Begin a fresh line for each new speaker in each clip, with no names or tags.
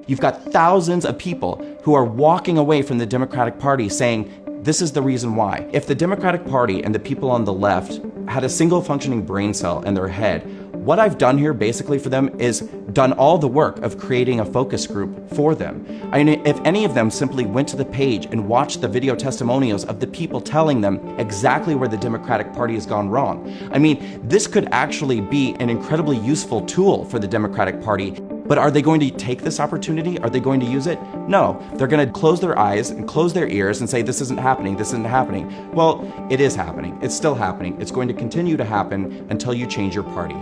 You've got thousands of people who are walking away from the Democratic Party saying, this is the reason why. If the Democratic Party and the people on the left had a single functioning brain cell in their head, what I've done here basically for them is done all the work of creating a focus group for them. I mean, if any of them simply went to the page and watched the video testimonials of the people telling them exactly where the Democratic Party has gone wrong, I mean, this could actually be an incredibly useful tool for the Democratic Party. But are they going to take this opportunity? Are they going to use it? No, they're going to close their eyes and close their ears and say, this isn't happening, this isn't happening. Well, it is happening. It's still happening. It's going to continue to happen until you change your party.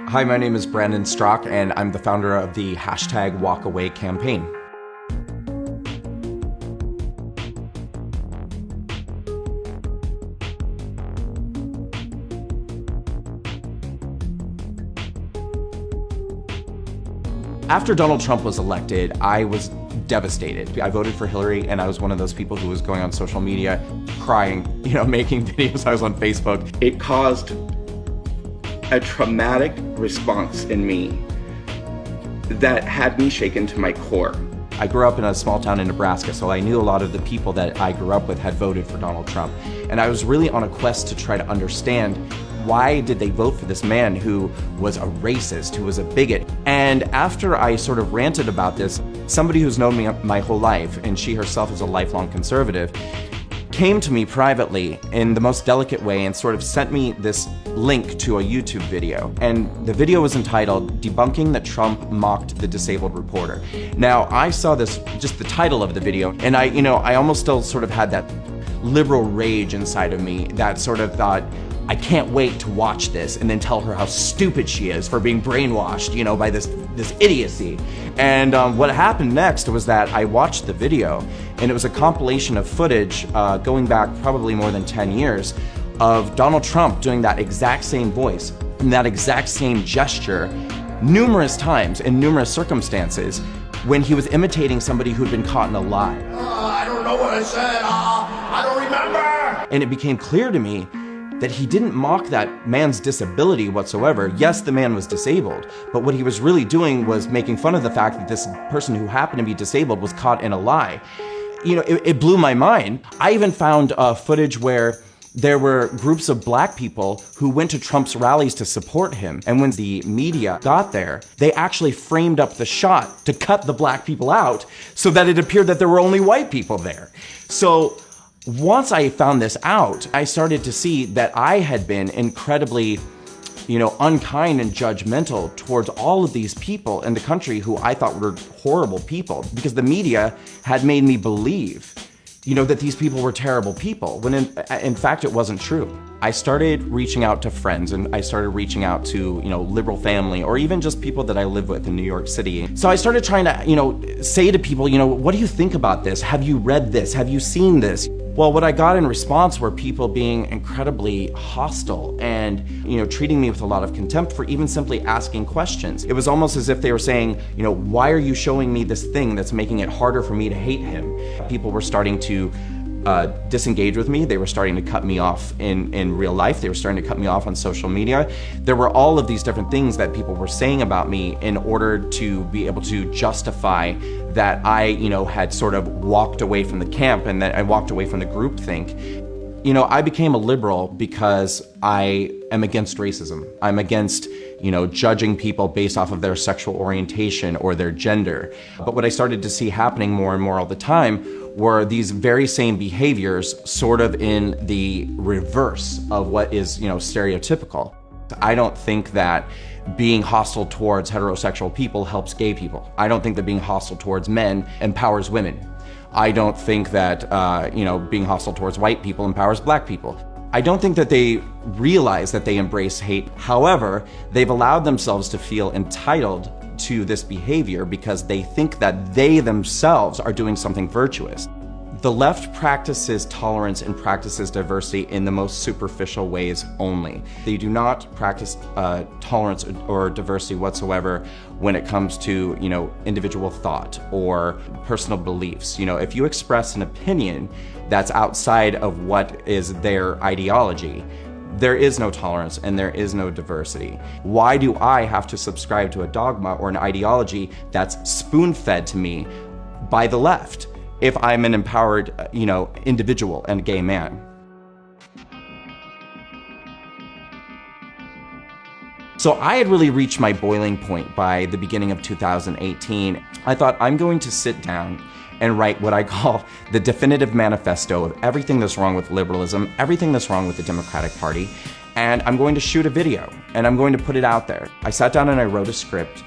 Hi, my name is Brandon Strock, and I'm the founder of the #WalkAway campaign. After Donald Trump was elected, I was devastated. I voted for Hillary, and I was one of those people who was going on social media crying, making videos. I was on Facebook. It caused a traumatic response in me that had me shaken to my core. I grew up in a small town in Nebraska, so I knew a lot of the people that I grew up with had voted for Donald Trump. And I was really on a quest to try to understand, why did they vote for this man who was a racist, who was a bigot? And after I sort of ranted about this, somebody who's known me my whole life, and she herself is a lifelong conservative, came to me privately in the most delicate way and sort of sent me this link to a YouTube video. And the video was entitled, "Debunking that Trump Mocked the Disabled Reporter." Now, I saw this, just the title of the video, and I almost still sort of had that liberal rage inside of me that sort of thought, I can't wait to watch this and then tell her how stupid she is for being brainwashed, by this idiocy. And what happened next was that I watched the video, and it was a compilation of footage going back probably more than 10 years of Donald Trump doing that exact same voice and that exact same gesture numerous times in numerous circumstances when he was imitating somebody who'd been caught in a lie.
I don't know what I said. I don't remember.
And it became clear to me that he didn't mock that man's disability whatsoever. Yes, the man was disabled, but what he was really doing was making fun of the fact that this person who happened to be disabled was caught in a lie. It blew my mind. I even found footage where there were groups of black people who went to Trump's rallies to support him. And when the media got there, they actually framed up the shot to cut the black people out so that it appeared that there were only white people there. So once I found this out, I started to see that I had been incredibly, unkind and judgmental towards all of these people in the country who I thought were horrible people, because the media had made me believe, that these people were terrible people, when in fact it wasn't true. I started reaching out to friends, and I started reaching out to, liberal family, or even just people that I live with in New York City. So I started trying to, say to people, what do you think about this? Have you read this? Have you seen this? Well, what I got in response were people being incredibly hostile and, treating me with a lot of contempt for even simply asking questions. It was almost as if they were saying, why are you showing me this thing that's making it harder for me to hate him? People were starting to disengage with me. They were starting to cut me off in real life. They were starting to cut me off on social media. There were all of these different things that people were saying about me in order to be able to justify that I, had sort of walked away from the camp and that I walked away from the groupthink. I became a liberal because I am against racism. I'm against, judging people based off of their sexual orientation or their gender. But what I started to see happening more and more all the time were these very same behaviors sort of in the reverse of what is, stereotypical. I don't think that being hostile towards heterosexual people helps gay people. I don't think that being hostile towards men empowers women. I don't think that, being hostile towards white people empowers black people. I don't think that they realize that they embrace hate. However, they've allowed themselves to feel entitled to this behavior because they think that they themselves are doing something virtuous. The left practices tolerance and practices diversity in the most superficial ways only. They do not practice tolerance or diversity whatsoever when it comes to, individual thought or personal beliefs. If you express an opinion that's outside of what is their ideology, there is no tolerance and there is no diversity. Why do I have to subscribe to a dogma or an ideology that's spoon-fed to me by the left if I'm an empowered, individual and gay man? So I had really reached my boiling point by the beginning of 2018. I thought, I'm going to sit down and write what I call the definitive manifesto of everything that's wrong with liberalism, everything that's wrong with the Democratic Party, and I'm going to shoot a video and I'm going to put it out there. I sat down and I wrote a script,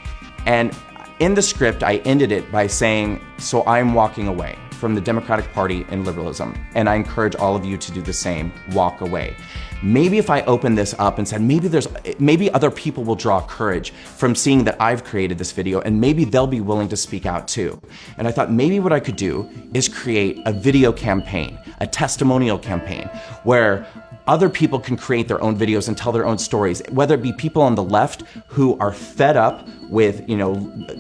and in the script I ended it by saying, so I'm walking away from the Democratic Party and liberalism, and I encourage all of you to do the same, walk away. Maybe if I open this up and said, maybe other people will draw courage from seeing that I've created this video, and maybe they'll be willing to speak out too. And I thought maybe what I could do is create a video campaign, a testimonial campaign, where other people can create their own videos and tell their own stories, whether it be people on the left who are fed up with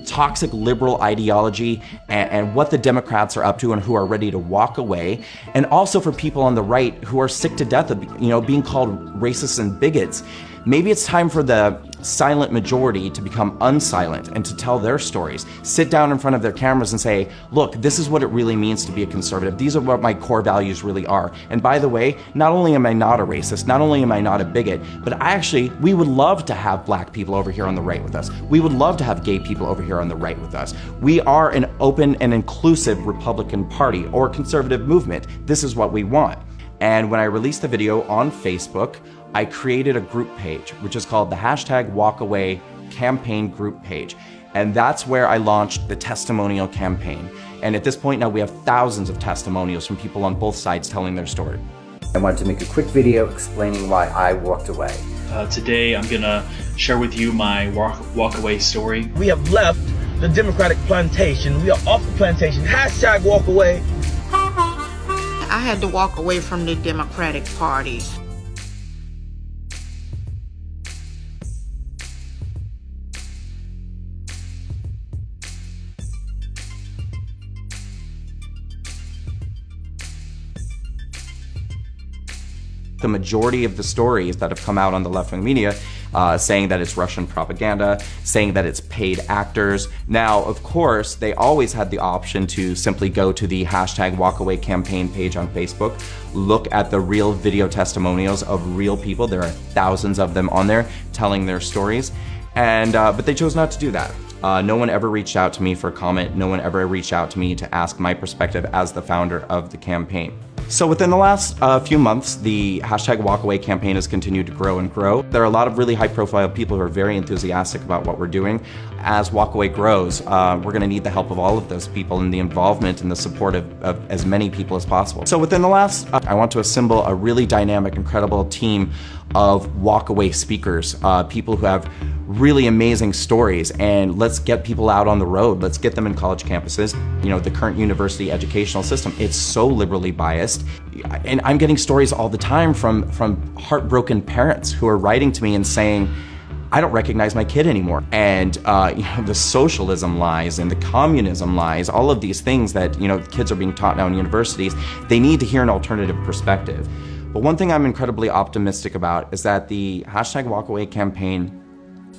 toxic liberal ideology and what the Democrats are up to and who are ready to walk away, and also for people on the right who are sick to death of being called racists and bigots. Maybe it's time for the silent majority to become unsilent and to tell their stories. Sit down in front of their cameras and say, look, this is what it really means to be a conservative. These are what my core values really are. And by the way, not only am I not a racist, not only am I not a bigot, but we would love to have black people over here on the right with us. We would love to have gay people over here on the right with us. We are an open and inclusive Republican Party or conservative movement. This is what we want. And when I released the video on Facebook, I created a group page, which is called the #WalkAway campaign group page. And that's where I launched the testimonial campaign. And at this point now we have thousands of testimonials from people on both sides telling their story. I wanted to make a quick video explaining why I walked away.
Today I'm gonna share with you my walk away story.
We have left the Democratic plantation. We are off the plantation. #WalkAway.
I had to walk away from the Democratic Party.
The majority of the stories that have come out on the left-wing media saying that it's Russian propaganda, saying that it's paid actors. Now, of course, they always had the option to simply go to the #WalkAway campaign page on Facebook, look at the real video testimonials of real people. There are thousands of them on there telling their stories, and but they chose not to do that. No one ever reached out to me for comment. No one ever reached out to me to ask my perspective as the founder of the campaign. So within the last few months, the #WalkAway campaign has continued to grow and grow. There are a lot of really high-profile people who are very enthusiastic about what we're doing. As Walkaway grows, we're going to need the help of all of those people and the involvement and the support of as many people as possible. So within the last, I want to assemble a really dynamic, incredible team of Walkaway speakers, people who have really amazing stories, and let's get people out on the road. Let's get them in college campuses. The current university educational system, it's so liberally biased. And I'm getting stories all the time from heartbroken parents who are writing to me and saying, I don't recognize my kid anymore. And the socialism lies and the communism lies, all of these things that kids are being taught now in universities, they need to hear an alternative perspective. But one thing I'm incredibly optimistic about is that the #WalkAway campaign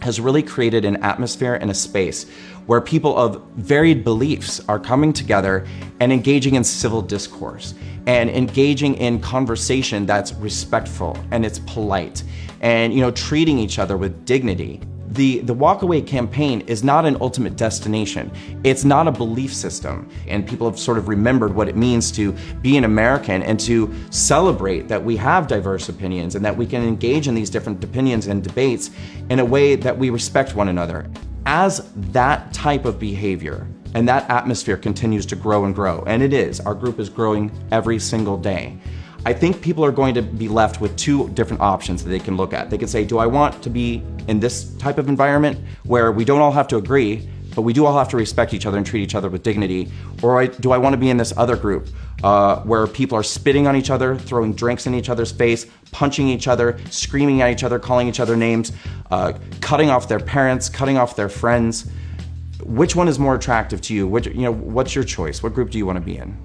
has really created an atmosphere and a space where people of varied beliefs are coming together and engaging in civil discourse and engaging in conversation that's respectful and it's polite and treating each other with dignity. The Walkaway campaign is not an ultimate destination. It's not a belief system. And people have sort of remembered what it means to be an American and to celebrate that we have diverse opinions and that we can engage in these different opinions and debates in a way that we respect one another. As that type of behavior and that atmosphere continues to grow and grow, and it is, our group is growing every single day, I think people are going to be left with two different options that they can look at. They can say, do I want to be in this type of environment where we don't all have to agree, but we do all have to respect each other and treat each other with dignity? Or do I want to be in this other group where people are spitting on each other, throwing drinks in each other's face, punching each other, screaming at each other, calling each other names, cutting off their parents, cutting off their friends? Which one is more attractive to you? What's your choice? What group do you want to be in?